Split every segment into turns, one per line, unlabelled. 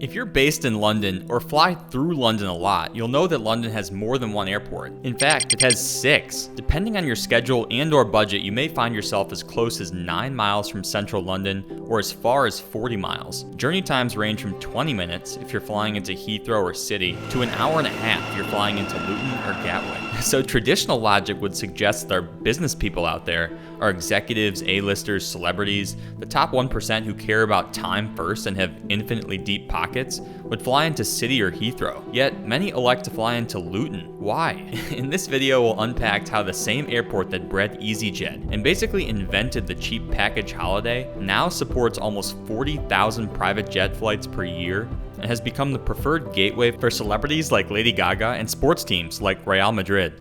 If you're based in London or fly through London a lot, you'll know that London has more than one airport. In fact, it has 6. Depending on your schedule and/or budget, you may find yourself as close as 9 miles from central London or as far as 40 miles. Journey times range from 20 minutes if you're flying into Heathrow or City to an hour and a half if you're flying into Luton or Gatwick. So traditional logic would suggest that our business people out there, our executives, A-listers, celebrities, the top 1% who care about time first and have infinitely deep pockets, would fly into City or Heathrow. Yet, many elect to fly into Luton. Why? In this video, we'll unpack how the same airport that bred Easyjet and basically invented the cheap package holiday now supports almost 40,000 private jet flights per year and has become the preferred gateway for celebrities like Lady Gaga and sports teams like Real Madrid.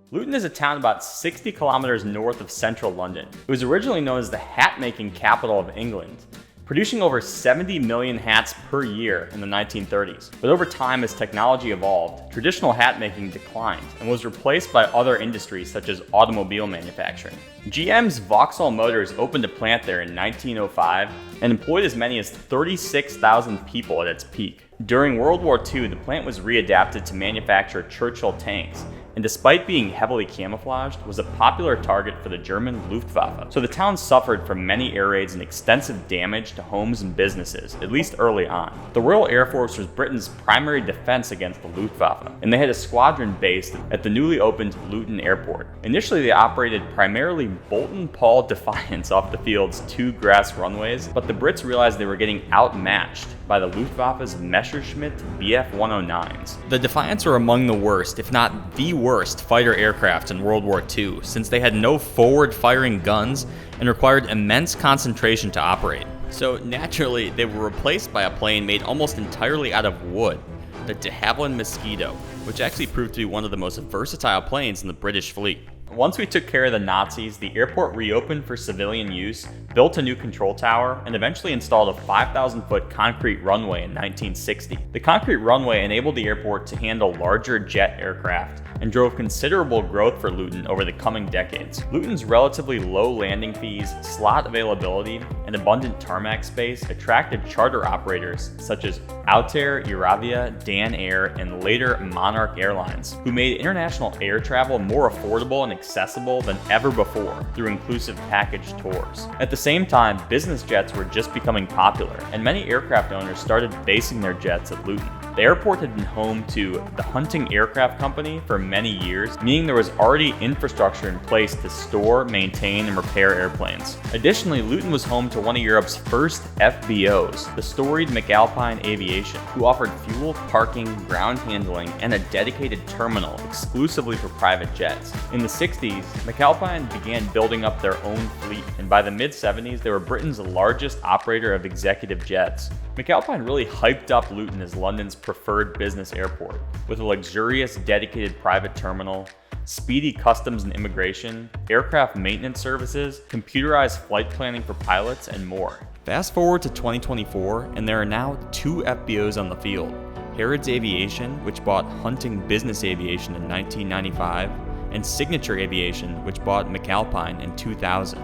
Luton is a town about 60 kilometers north of central London. It was originally known as the hat-making capital of England, producing over 70 million hats per year in the 1930s. But over time, as technology evolved, traditional hat making declined and was replaced by other industries such as automobile manufacturing. GM's Vauxhall Motors opened a plant there in 1905 and employed as many as 36,000 people at its peak. During World War II, the plant was readapted to manufacture Churchill tanks, and despite being heavily camouflaged, was a popular target for the German Luftwaffe. So the town suffered from many air raids and extensive damage to homes and businesses, at least early on. The Royal Air Force was Britain's primary defense against the Luftwaffe, and they had a squadron based at the newly opened Luton Airport. Initially, they operated primarily Bolton Paul Defiance off the field's 2 grass runways, but the Brits realized they were getting outmatched by the Luftwaffe's Messerschmitt Bf 109s. The Defiants were among the worst, if not the worst, fighter aircraft in World War II, since they had no forward-firing guns and required immense concentration to operate. So naturally, they were replaced by a plane made almost entirely out of wood, the de Havilland Mosquito, which actually proved to be one of the most versatile planes in the British fleet. Once we took care of the Nazis, the airport reopened for civilian use, built a new control tower, and eventually installed a 5,000-foot concrete runway in 1960. The concrete runway enabled the airport to handle larger jet aircraft and drove considerable growth for Luton over the coming decades. Luton's relatively low landing fees, slot availability, and abundant tarmac space attracted charter operators such as Altair, Euravia, Dan Air, and later Monarch Airlines, who made international air travel more affordable and accessible than ever before through inclusive package tours. At the same time, business jets were just becoming popular, and many aircraft owners started basing their jets at Luton. The airport had been home to the Hunting Aircraft Company for many years, meaning there was already infrastructure in place to store, maintain, and repair airplanes. Additionally, Luton was home to one of Europe's first FBOs, the storied McAlpine Aviation, who offered fuel, parking, ground handling, and a dedicated terminal exclusively for private jets. In the 60s, McAlpine began building up their own fleet, and by the mid-70s, they were Britain's largest operator of executive jets. McAlpine really hyped up Luton as London's preferred business airport, with a luxurious dedicated private terminal, speedy customs and immigration, aircraft maintenance services, computerized flight planning for pilots, and more. Fast forward to 2024, and there are now 2 FBOs on the field. Harrods Aviation, which bought Hunting Business Aviation in 1995, and Signature Aviation, which bought McAlpine in 2000.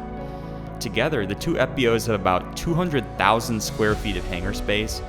Together, the 2 FBOs have about 200,000 square feet of hangar space,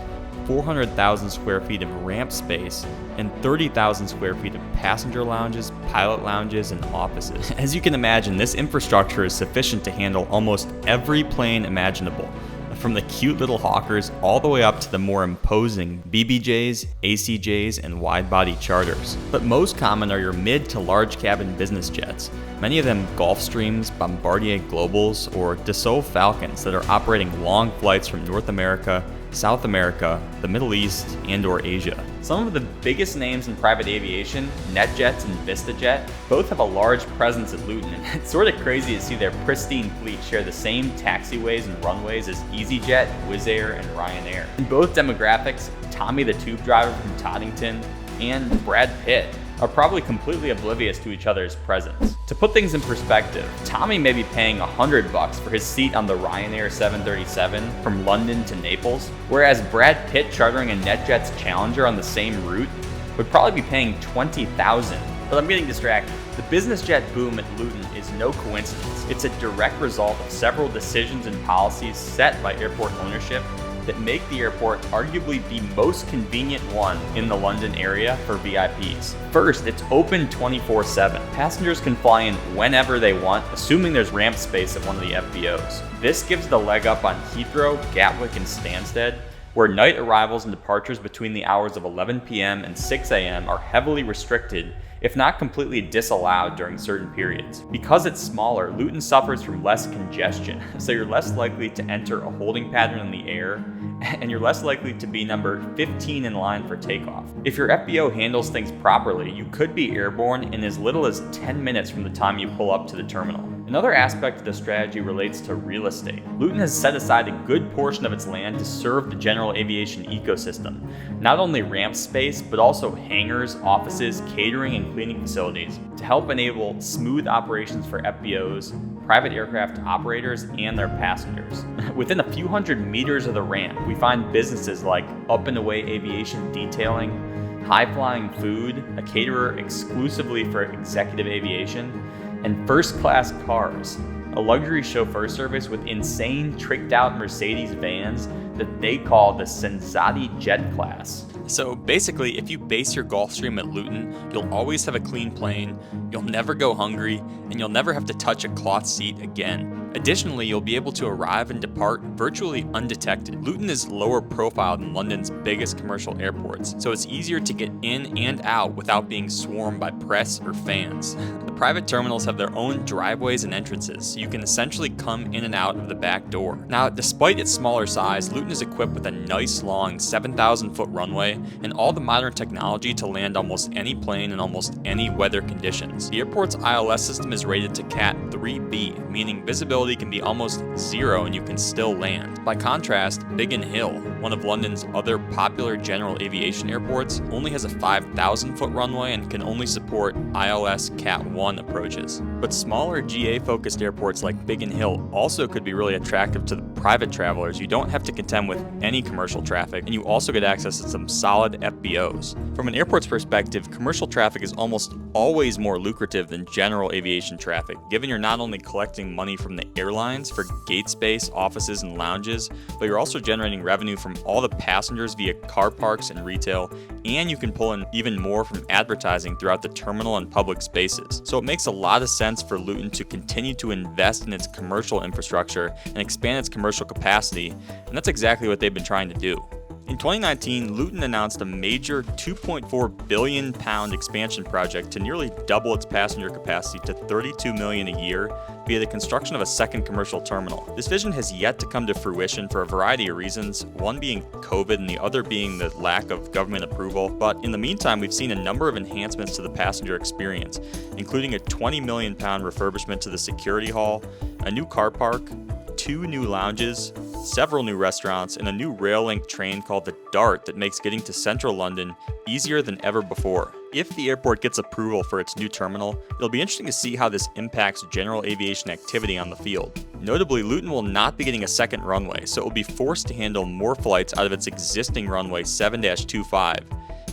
400,000 square feet of ramp space, and 30,000 square feet of passenger lounges, pilot lounges, and offices. As you can imagine, this infrastructure is sufficient to handle almost every plane imaginable, from the cute little Hawkers all the way up to the more imposing BBJs, ACJs, and wide-body charters. But most common are your mid to large cabin business jets, many of them Gulfstreams, Bombardier Globals, or Dassault Falcons that are operating long flights from North America, South America, the Middle East, and/or Asia. Some of the biggest names in private aviation, NetJets and VistaJet, both have a large presence at Luton, and it's sort of crazy to see their pristine fleet share the same taxiways and runways as Easyjet, Wizzair, and Ryanair. In both demographics, Tommy the Tube Driver from Toddington and Brad Pitt are probably completely oblivious to each other's presence. To put things in perspective, Tommy may be paying $100 for his seat on the Ryanair 737 from London to Naples, whereas Brad Pitt chartering a NetJets Challenger on the same route would probably be paying $20,000. But I'm getting distracted. The business jet boom at Luton is no coincidence. It's a direct result of several decisions and policies set by airport ownership that make the airport arguably the most convenient one in the London area for VIPs. First, it's open 24/7. Passengers can fly in whenever they want, assuming there's ramp space at one of the FBOs. This gives the leg up on Heathrow, Gatwick, and Stansted, where night arrivals and departures between the hours of 11 p.m. and 6 a.m. are heavily restricted, if not completely disallowed during certain periods. Because it's smaller, Luton suffers from less congestion, so you're less likely to enter a holding pattern in the air, and you're less likely to be number 15 in line for takeoff. If your FBO handles things properly, you could be airborne in as little as 10 minutes from the time you pull up to the terminal. Another aspect of the strategy relates to real estate. Luton has set aside a good portion of its land to serve the general aviation ecosystem. Not only ramp space, but also hangars, offices, catering, and cleaning facilities to help enable smooth operations for FBOs, private aircraft operators, and their passengers. Within a few hundred meters of the ramp, we find businesses like Up and Away Aviation Detailing, High Flying Food, a caterer exclusively for executive aviation, and First Class Cars, a luxury chauffeur service with insane tricked-out Mercedes vans that they call the Sensati Jet class.
So basically, if you base your Gulfstream at Luton, you'll always have a clean plane, you'll never go hungry, and you'll never have to touch a cloth seat again. Additionally, you'll be able to arrive and depart virtually undetected. Luton is lower profile than London's biggest commercial airports, so it's easier to get in and out without being swarmed by press or fans. The private terminals have their own driveways and entrances, so you can essentially come in and out of the back door. Now, despite its smaller size, Luton is equipped with a nice long 7,000-foot runway and all the modern technology to land almost any plane in almost any weather conditions. The airport's ILS system is rated to Cat 3B, meaning visibility can be almost zero and you can still land. By contrast, Biggin Hill, one of London's other popular general aviation airports, only has a 5,000-foot runway and can only support ILS Cat 1 approaches. But smaller GA-focused airports like Biggin Hill also could be really attractive to the private travelers. You don't have to contend with any commercial traffic, and you also get access to some solid FBOs. From an airport's perspective, commercial traffic is almost always more lucrative than general aviation traffic, given you're not only collecting money from the airlines for gate space, offices, and lounges, but you're also generating revenue from all the passengers via car parks and retail, and you can pull in even more from advertising throughout the terminal and public spaces. So it makes a lot of sense for Luton to continue to invest in its commercial infrastructure and expand its commercial capacity, and that's exactly what they've been trying to do. In 2019, Luton announced a major £2.4 billion expansion project to nearly double its passenger capacity to 32 million a year via the construction of a second commercial terminal. This vision has yet to come to fruition for a variety of reasons, one being COVID and the other being the lack of government approval. But in the meantime, we've seen a number of enhancements to the passenger experience, including a £20 million refurbishment to the security hall, a new car park, 2 new lounges, several new restaurants, and a new rail-linked train called the DART that makes getting to central London easier than ever before. If the airport gets approval for its new terminal, it'll be interesting to see how this impacts general aviation activity on the field. Notably, Luton will not be getting a second runway, so it will be forced to handle more flights out of its existing runway 7-25,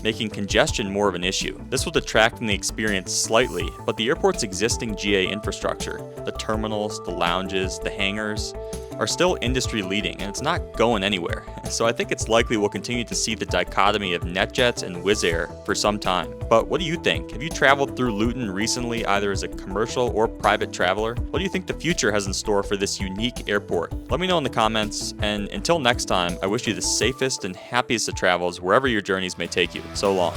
making congestion more of an issue. This will detract from the experience slightly, but the airport's existing GA infrastructure, the terminals, the lounges, the hangars, are still industry leading, and it's not going anywhere. So I think it's likely we'll continue to see the dichotomy of NetJets and Wizzair for some time. But what do you think? Have you traveled through Luton recently, either as a commercial or private traveler? What do you think the future has in store for this unique airport? Let me know in the comments, and until next time, I wish you the safest and happiest of travels wherever your journeys may take you. So long.